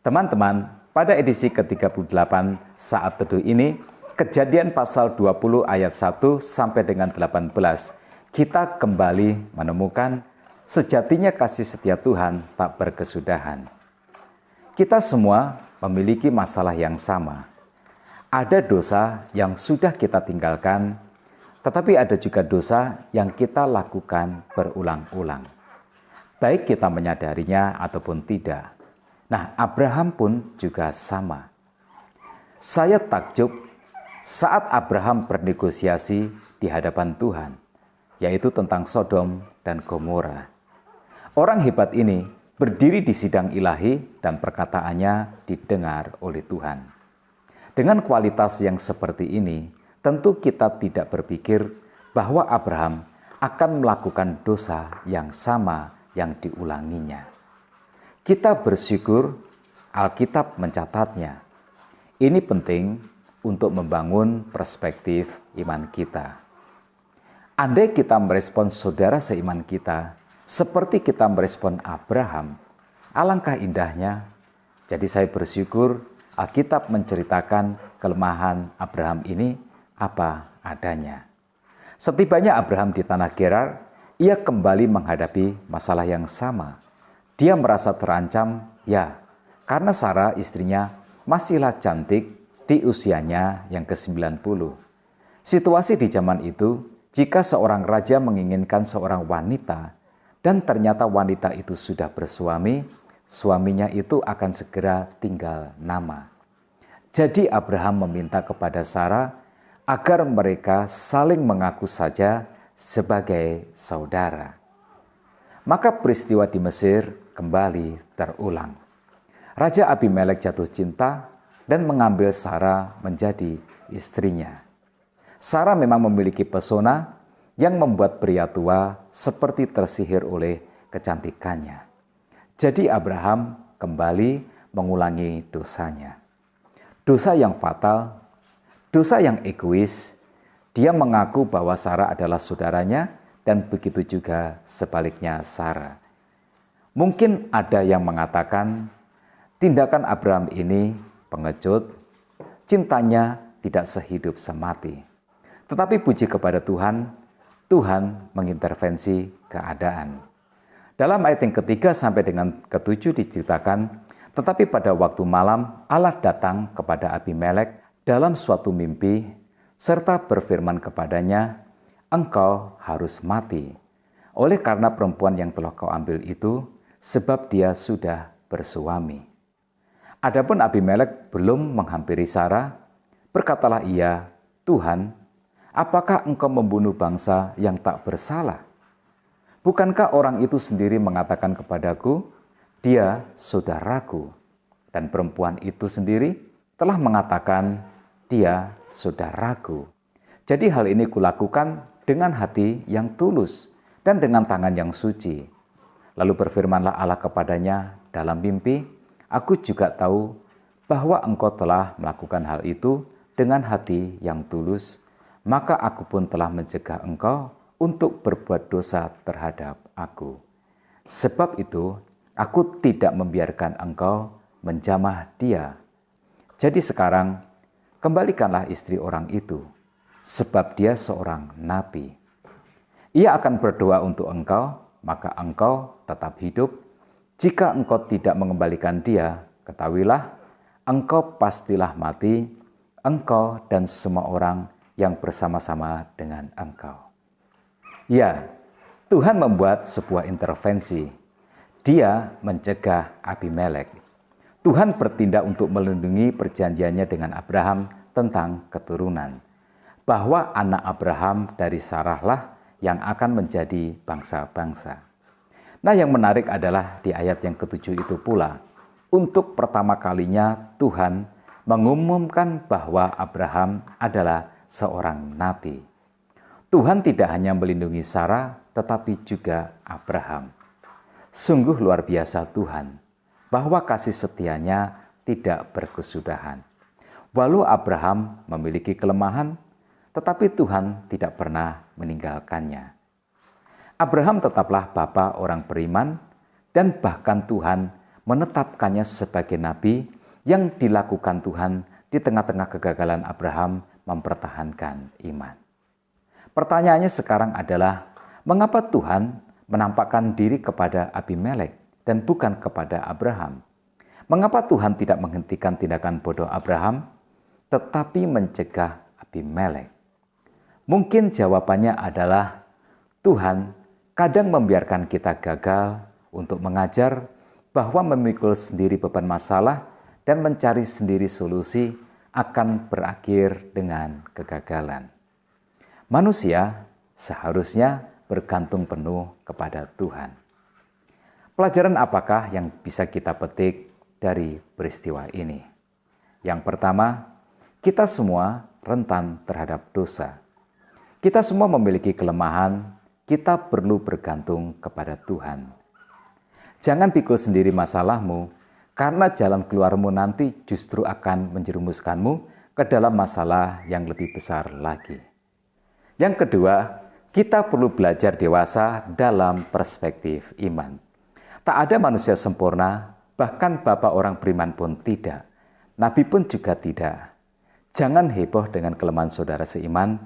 Teman-teman, pada edisi ke-38 saat teduh ini, Kejadian pasal 20 ayat 1 sampai dengan 18, kita kembali menemukan sejatinya kasih setia Tuhan tak berkesudahan. Kita semua memiliki masalah yang sama. Ada dosa yang sudah kita tinggalkan, tetapi ada juga dosa yang kita lakukan berulang-ulang. Baik kita menyadarinya ataupun tidak. Nah, Abraham pun juga sama. Saya takjub saat Abraham bernegosiasi di hadapan Tuhan, yaitu tentang Sodom dan Gomora. Orang hebat ini berdiri di sidang ilahi dan perkataannya didengar oleh Tuhan. Dengan kualitas yang seperti ini, tentu kita tidak berpikir bahwa Abraham akan melakukan dosa yang sama yang diulanginya. Kita bersyukur Alkitab mencatatnya. Ini penting untuk membangun perspektif iman kita. Andai kita merespon saudara seiman kita seperti kita merespon Abraham, alangkah indahnya. Jadi saya bersyukur Alkitab menceritakan kelemahan Abraham ini apa adanya. Setibanya Abraham di tanah Gerar, ia kembali menghadapi masalah yang sama. Dia merasa terancam, ya, karena Sarah istrinya masihlah cantik di usianya yang ke-90. Situasi di zaman itu, jika seorang raja menginginkan seorang wanita dan ternyata wanita itu sudah bersuami, suaminya itu akan segera tinggal nama. Jadi Abraham meminta kepada Sarah agar mereka saling mengaku saja sebagai saudara. Maka peristiwa di Mesir kembali terulang. Raja Abimelek jatuh cinta dan mengambil Sarah menjadi istrinya. Sarah memang memiliki pesona yang membuat pria tua seperti tersihir oleh kecantikannya. Jadi Abraham kembali mengulangi dosanya. Dosa yang fatal, dosa yang egois. Dia mengaku bahwa Sarah adalah saudaranya dan begitu juga sebaliknya Sarah. Mungkin ada yang mengatakan tindakan Abraham ini pengecut, cintanya tidak sehidup semati. Tetapi puji kepada Tuhan, Tuhan mengintervensi keadaan. Dalam ayat yang ketiga sampai dengan ketujuh diceritakan, tetapi pada waktu malam Allah datang kepada Abimelek dalam suatu mimpi, serta berfirman kepadanya, engkau harus mati, oleh karena perempuan yang telah kau ambil itu, sebab dia sudah bersuami. Adapun Abimelek belum menghampiri Sarah, berkatalah ia, Tuhan, apakah engkau membunuh bangsa yang tak bersalah? Bukankah orang itu sendiri mengatakan kepadaku, dia saudaraku, dan perempuan itu sendiri telah mengatakan, dia saudaraku. Jadi hal ini kulakukan dengan hati yang tulus dan dengan tangan yang suci. Lalu berfirmanlah Allah kepadanya dalam mimpi, aku juga tahu bahwa engkau telah melakukan hal itu dengan hati yang tulus, maka aku pun telah mencegah engkau untuk berbuat dosa terhadap aku. Sebab itu, aku tidak membiarkan engkau menjamah dia. Jadi sekarang, kembalikanlah istri orang itu, sebab dia seorang nabi. Ia akan berdoa untuk engkau, maka engkau tetap hidup. Jika engkau tidak mengembalikan dia, ketahuilah, engkau pastilah mati, engkau dan semua orang yang bersama-sama dengan engkau. Ya, Tuhan membuat sebuah intervensi. Dia mencegah Abimelek. Tuhan bertindak untuk melindungi perjanjiannya dengan Abraham tentang keturunan. Bahwa anak Abraham dari Sarahlah yang akan menjadi bangsa-bangsa. Nah, yang menarik adalah di ayat yang ke-7 itu pula, untuk pertama kalinya Tuhan mengumumkan bahwa Abraham adalah seorang nabi. Tuhan tidak hanya melindungi Sarah, tetapi juga Abraham. Sungguh luar biasa Tuhan, bahwa kasih setianya tidak berkesudahan. Walau Abraham memiliki kelemahan, tetapi Tuhan tidak pernah meninggalkannya. Abraham tetaplah bapa orang beriman, dan bahkan Tuhan menetapkannya sebagai nabi yang dilakukan Tuhan di tengah-tengah kegagalan Abraham mempertahankan iman. Pertanyaannya sekarang adalah, mengapa Tuhan menampakkan diri kepada Abimelek dan bukan kepada Abraham? Mengapa Tuhan tidak menghentikan tindakan bodoh Abraham, tetapi mencegah Abimelek? Mungkin jawabannya adalah Tuhan kadang membiarkan kita gagal untuk mengajar bahwa memikul sendiri beban masalah dan mencari sendiri solusi akan berakhir dengan kegagalan. Manusia seharusnya bergantung penuh kepada Tuhan. Pelajaran apakah yang bisa kita petik dari peristiwa ini? Yang pertama, kita semua rentan terhadap dosa. Kita semua memiliki kelemahan, kita perlu bergantung kepada Tuhan. Jangan pikul sendiri masalahmu, karena jalan keluarmu nanti justru akan menjerumuskanmu ke dalam masalah yang lebih besar lagi. Yang kedua, kita perlu belajar dewasa dalam perspektif iman. Tak ada manusia sempurna, bahkan Bapak orang beriman pun tidak. Nabi pun juga tidak. Jangan heboh dengan kelemahan saudara seiman.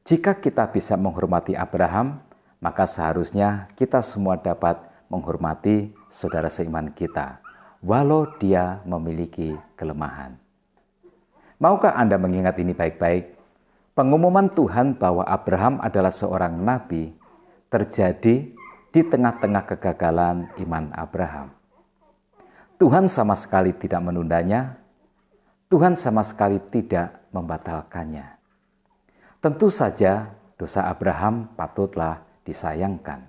Jika kita bisa menghormati Abraham, maka seharusnya kita semua dapat menghormati saudara seiman kita, walau dia memiliki kelemahan. Maukah Anda mengingat ini baik-baik? Pengumuman Tuhan bahwa Abraham adalah seorang nabi terjadi di tengah-tengah kegagalan iman Abraham. Tuhan sama sekali tidak menundanya, Tuhan sama sekali tidak membatalkannya. Tentu saja dosa Abraham patutlah disayangkan.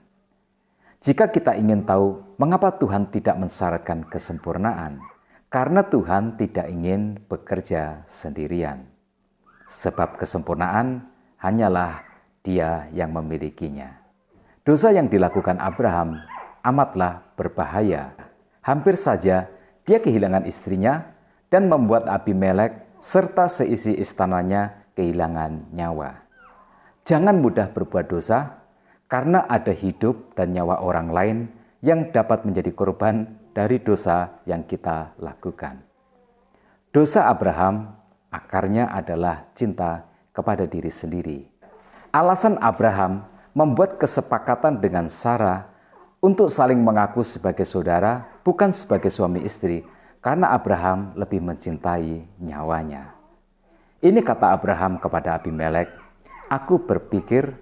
Jika kita ingin tahu mengapa Tuhan tidak mensyaratkan kesempurnaan, karena Tuhan tidak ingin bekerja sendirian. Sebab kesempurnaan hanyalah Dia yang memilikinya. Dosa yang dilakukan Abraham amatlah berbahaya. Hampir saja dia kehilangan istrinya dan membuat Abimelek serta seisi istananya kehilangan nyawa. Jangan mudah berbuat dosa, karena ada hidup dan nyawa orang lain yang dapat menjadi korban dari dosa yang kita lakukan. Dosa Abraham akarnya adalah cinta kepada diri sendiri. Alasan Abraham membuat kesepakatan dengan Sarah untuk saling mengaku sebagai saudara, bukan sebagai suami istri, karena Abraham lebih mencintai nyawanya. Ini kata Abraham kepada Abimelek, "Aku berpikir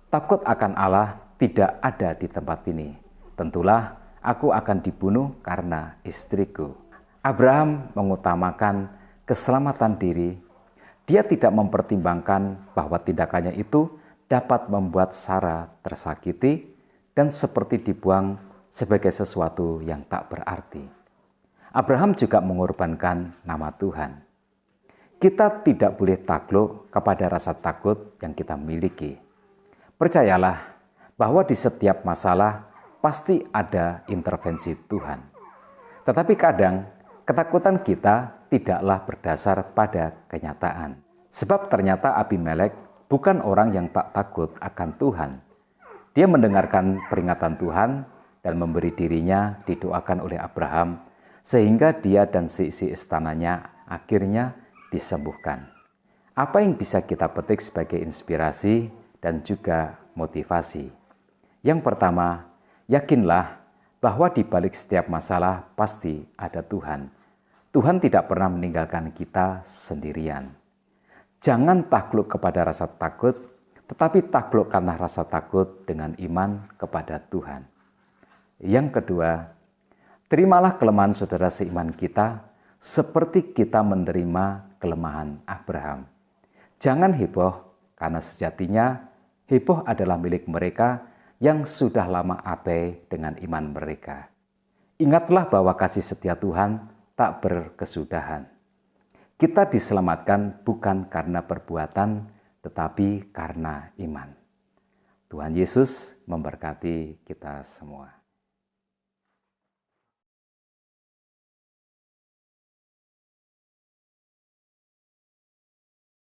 takut akan Allah tidak ada di tempat ini. Tentulah aku akan dibunuh karena istriku." Abraham mengutamakan keselamatan diri. Dia tidak mempertimbangkan bahwa tindakannya itu dapat membuat Sarah tersakiti dan seperti dibuang sebagai sesuatu yang tak berarti. Abraham juga mengorbankan nama Tuhan. Kita tidak boleh takluk kepada rasa takut yang kita miliki. Percayalah bahwa di setiap masalah pasti ada intervensi Tuhan. Tetapi kadang ketakutan kita tidaklah berdasar pada kenyataan. Sebab ternyata Abimelek bukan orang yang tak takut akan Tuhan. Dia mendengarkan peringatan Tuhan dan memberi dirinya didoakan oleh Abraham, sehingga dia dan seisi istananya akhirnya disembuhkan. Apa yang bisa kita petik sebagai inspirasi dan juga motivasi? Yang pertama, yakinlah bahwa di balik setiap masalah pasti ada Tuhan. Tuhan tidak pernah meninggalkan kita sendirian. Jangan takluk kepada rasa takut, tetapi taklukkanlah rasa takut dengan iman kepada Tuhan. Yang kedua, terimalah kelemahan saudara seiman kita seperti kita menerima kelemahan Abraham. Jangan heboh, karena sejatinya heboh adalah milik mereka yang sudah lama abai dengan iman mereka. Ingatlah bahwa kasih setia Tuhan tak berkesudahan. Kita diselamatkan bukan karena perbuatan, tetapi karena iman. Tuhan Yesus memberkati kita semua.